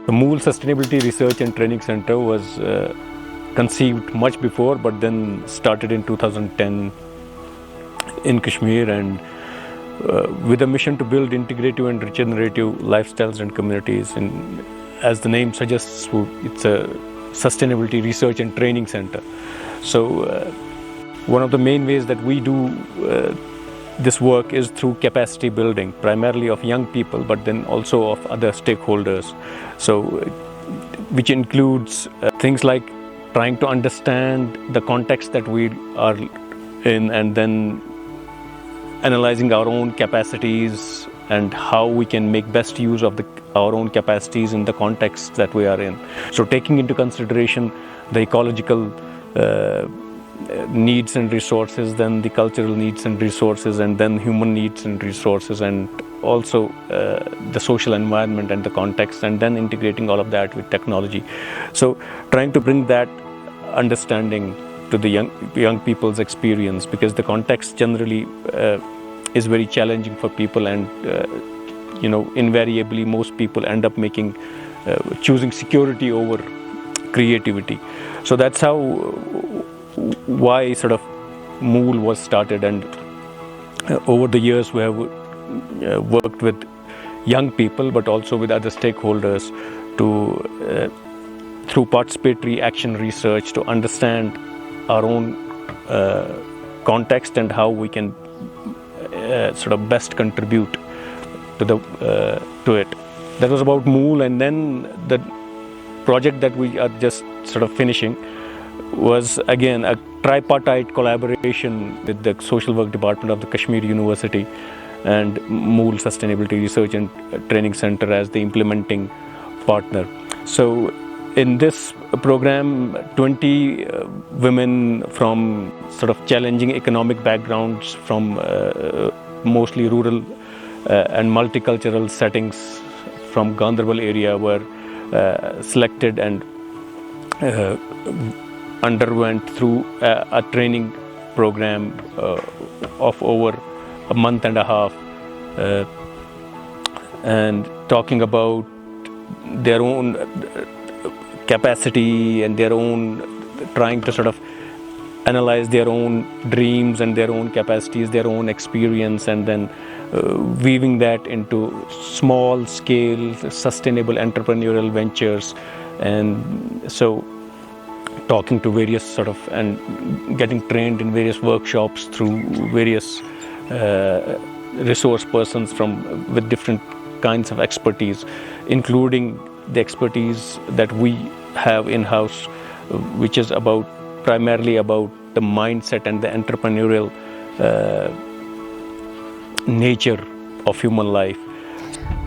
The Mool Sustainability Research and Training Center was conceived much before, but then started in 2010 in Kashmir, and with a mission to build integrative and regenerative lifestyles and communities. And as the name suggests, it's a sustainability research and training center. So one of the main ways that we do this work is through capacity building, primarily of young people, but then also of other stakeholders. So which includes things like trying to understand the context that we are in, and then analyzing our own capacities and how we can make best use of our own capacities in the context that we are in. So taking into consideration the ecological needs and resources, then the cultural needs and resources, and then human needs and resources, and also the social environment and the context, and then integrating all of that with technology. So trying to bring that understanding to the young people's experience, because the context generally is very challenging for people, and invariably most people end up choosing security over creativity. So that's why sort of Mool was started, and over the years we have worked with young people, but also with other stakeholders to through participatory action research to understand our own context and how we can sort of best contribute to it. That was about Mool. And then the project that we are just sort of finishing was again a tripartite collaboration with the Social Work Department of the Kashmir University and Mool Sustainability Research and Training Center as the implementing partner. So in this program, 20 women from sort of challenging economic backgrounds, from mostly rural and multicultural settings from Ganderbal area were selected and underwent through a training program of over a month and a half, and talking about their own capacity and their own, trying to sort of analyze their own dreams and their own capacities, their own experience, and then weaving that into small scale sustainable entrepreneurial ventures. And so talking to various sort of, and getting trained in various workshops through various resource persons with different kinds of expertise, including the expertise that we have in-house, which is primarily about the mindset and the entrepreneurial nature of human life.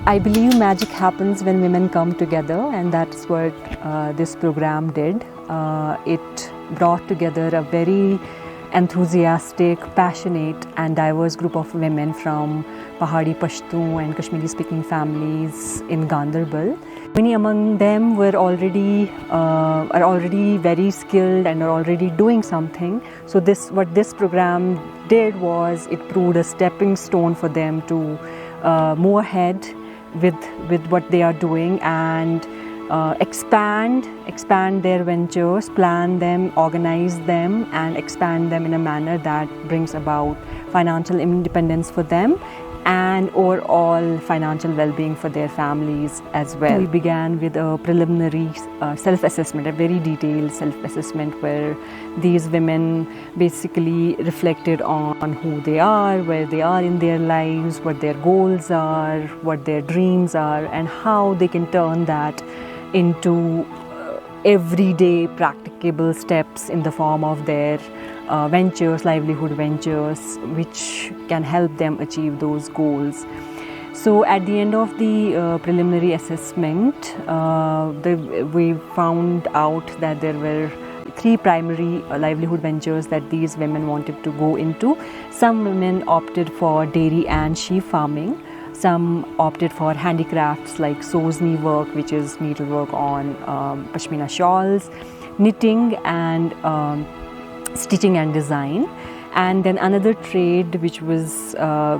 I believe magic happens when women come together, and that's what this program did. It brought together a very enthusiastic, passionate and diverse group of women from Pahari Pashtun and Kashmiri speaking families in Ganderbal. Many among them are already very skilled and are already doing something. So what this program did was it proved a stepping stone for them to move ahead with what they are doing and expand their ventures, plan them, organize them, and expand them in a manner that brings about financial independence for them and overall financial well-being for their families as well. We began with a preliminary self-assessment, a very detailed self-assessment where these women basically reflected on who they are, where they are in their lives, what their goals are, what their dreams are, and how they can turn that into everyday practicable steps in the form of their ventures, livelihood ventures, which can help them achieve those goals. So at the end of the preliminary assessment, we found out that there were 3 primary livelihood ventures that these women wanted to go into. Some women opted for dairy and sheep farming. Some opted for handicrafts like Sozni work, which is needlework on pashmina shawls, knitting and stitching and design. And then another trade which was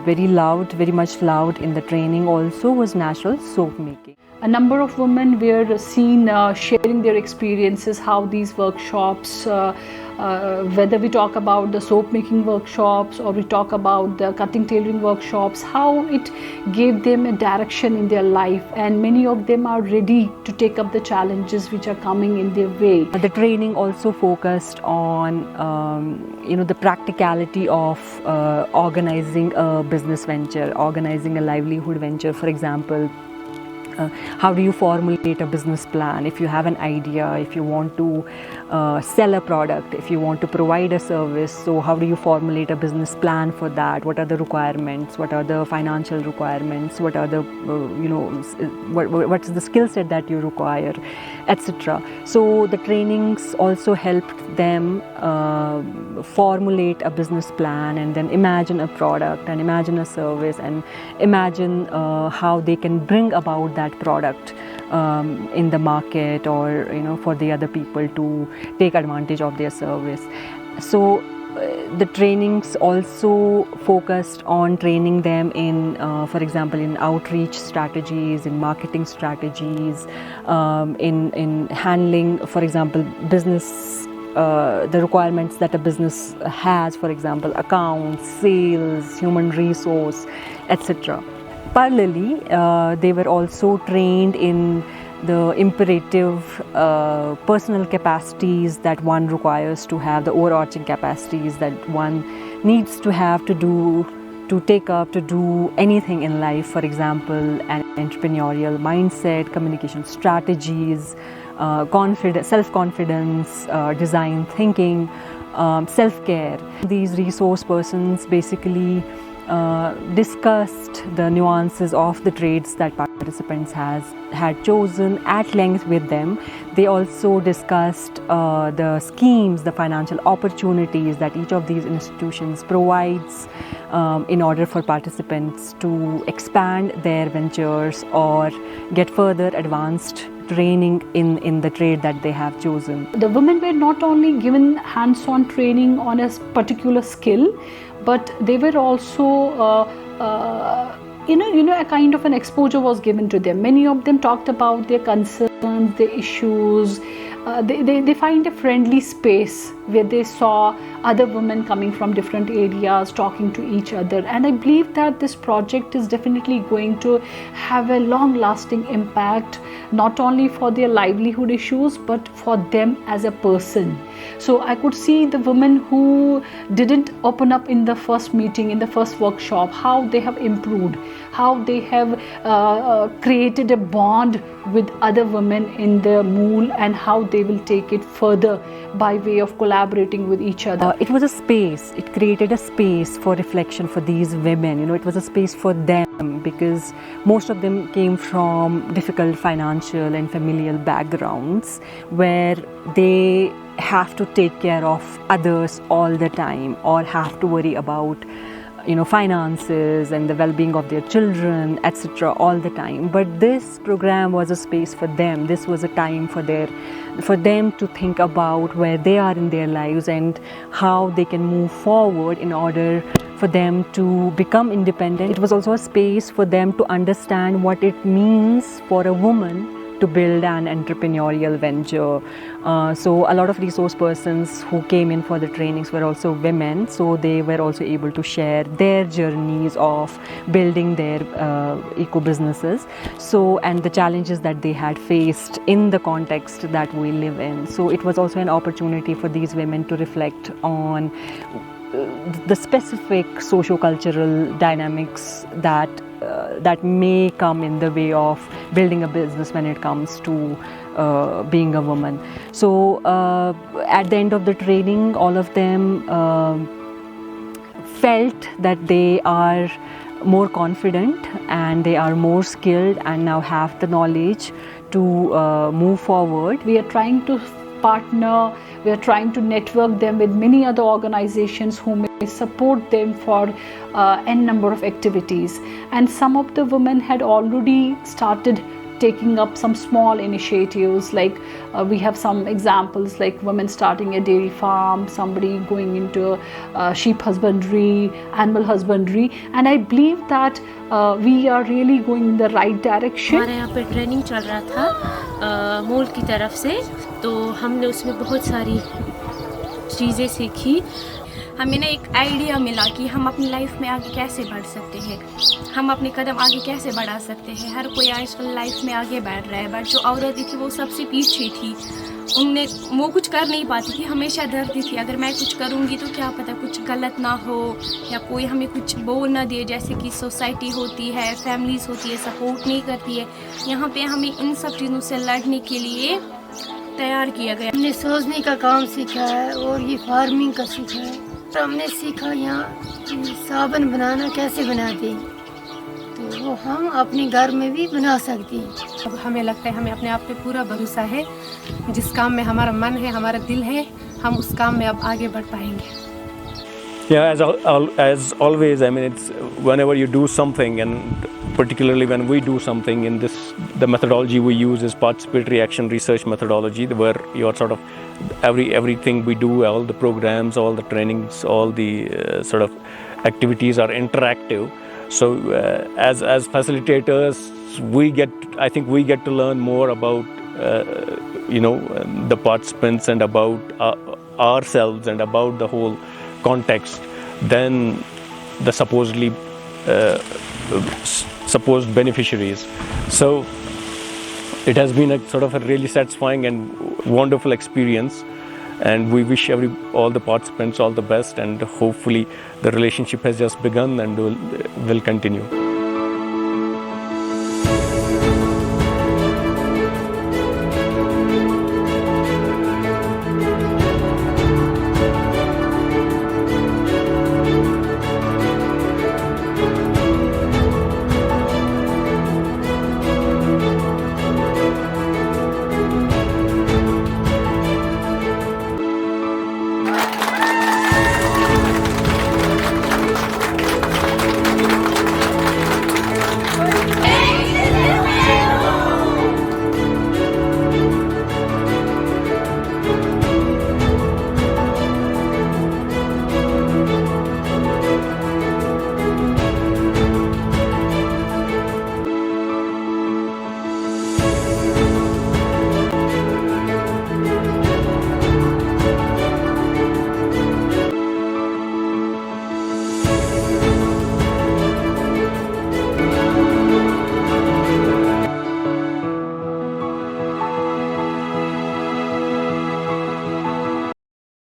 very much loved in the training also was natural soap making. A number of women were seen sharing their experiences, how these workshops, whether we talk about the soap making workshops or we talk about the cutting tailoring workshops, how it gave them a direction in their life, and many of them are ready to take up the challenges which are coming in their way. The training also focused on the practicality of organizing a business venture, organizing a livelihood venture. For example, how do you formulate a business plan? If you have an idea, if you want to sell a product, if you want to provide a service, so how do you formulate a business plan for that? What are the requirements? What are the financial requirements? What are the what's the skill set that you require, etc. So the trainings also helped them formulate a business plan and then imagine a product and imagine a service and imagine how they can bring about that product in the market, or for the other people to take advantage of their service. So the trainings also focused on training them in, for example, in outreach strategies, in marketing strategies, in handling, for example, business, the requirements that a business has, for example, accounts, sales, human resource, etc. Parallelly, they were also trained in the imperative personal capacities that one requires to have, the overarching capacities that one needs to have to do anything in life. For example, an entrepreneurial mindset, communication strategies, self-confidence, design thinking, self-care. These resource persons basically discussed the nuances of the trades that participants had chosen at length with them. They also discussed the schemes, the financial opportunities that each of these institutions provides in order for participants to expand their ventures or get further advanced training in the trade that they have chosen. The women were not only given hands-on training on a particular skill, but they were also a kind of an exposure was given to them. Many of them talked about their concerns, their issues. They find a friendly space where they saw other women coming from different areas talking to each other, and I believe that this project is definitely going to have a long-lasting impact, not only for their livelihood issues but for them as a person. So I could see the women who didn't open up in the first meeting, in the first workshop, how they have improved, how they have created a bond with other women in the mool, and how they will take it further by way of collaborating with each other. It was a space, it created a space for reflection for these women. It was a space for them because most of them came from difficult financial and familial backgrounds where they have to take care of others all the time, or have to worry about finances and the well-being of their children, etc. all the time. But this program was a space for them. This was a time for them to think about where they are in their lives and how they can move forward in order for them to become independent. It was also a space for them to understand what it means for a woman to build an entrepreneurial venture. So a lot of resource persons who came in for the trainings were also women, so they were also able to share their journeys of building their eco-businesses, and the challenges that they had faced in the context that we live in. So it was also an opportunity for these women to reflect on the specific socio-cultural dynamics that may come in the way of building a business when it comes to being a woman. So at the end of the training, all of them felt that they are more confident and they are more skilled and now have the knowledge to move forward. We are trying to partner, we are trying to network them with many other organizations who may support them for n number of activities, and some of the women had already started taking up some small initiatives, like we have some examples like women starting a dairy farm, somebody going into sheep husbandry, animal husbandry, and I believe that we are really going in the right direction. हमारे यहाँ पे training चल रहा था मोल की तरफ से, तो हमने उसमें बहुत सारी चीज़ें सीखी। हमें ना एक आइडिया मिला कि हम अपनी लाइफ में आगे कैसे बढ़ सकते हैं, हम अपने कदम आगे कैसे बढ़ा सकते हैं। हर कोई आजकल लाइफ में आगे बढ़ रहा है, बट जो औरतें थी वो सबसे पीछे थी, उनने वो कुछ कर नहीं पाती थी, हमेशा डरती थी अगर मैं कुछ करूँगी तो क्या पता कुछ गलत ना हो या कोई हमें कुछ बोल ना दे, जैसे कि सोसाइटी होती है, फैमिलीज होती है, सपोर्ट नहीं करती है। यहाँ पे हमें इन सब चीज़ों से लड़ने के लिए तैयार किया गया। हमने सोचने का काम सीखा है और ये फार्मिंग का सीखा है। तो हमने सीखा यहाँ साबुन बनाना कैसे बनाते हैं, तो वो हम अपने घर में भी बना सकते हैं। अब हमें लगता है हमें अपने आप पे पूरा भरोसा है, जिस काम में हमारा मन है, हमारा दिल है, हम उस काम में अब आगे बढ़ पाएंगे। Yeah, as always, I mean, it's whenever you do something, and particularly when we do something in this, the methodology we use is participatory action research methodology, where you're sort of everything we do, all the programs, all the trainings, all the sort of activities are interactive. So as facilitators, I think we get to learn more about the participants and about ourselves and about the whole context than the supposed beneficiaries. So it has been a sort of a really satisfying and wonderful experience, and we wish all the participants all the best, and hopefully the relationship has just begun and will continue.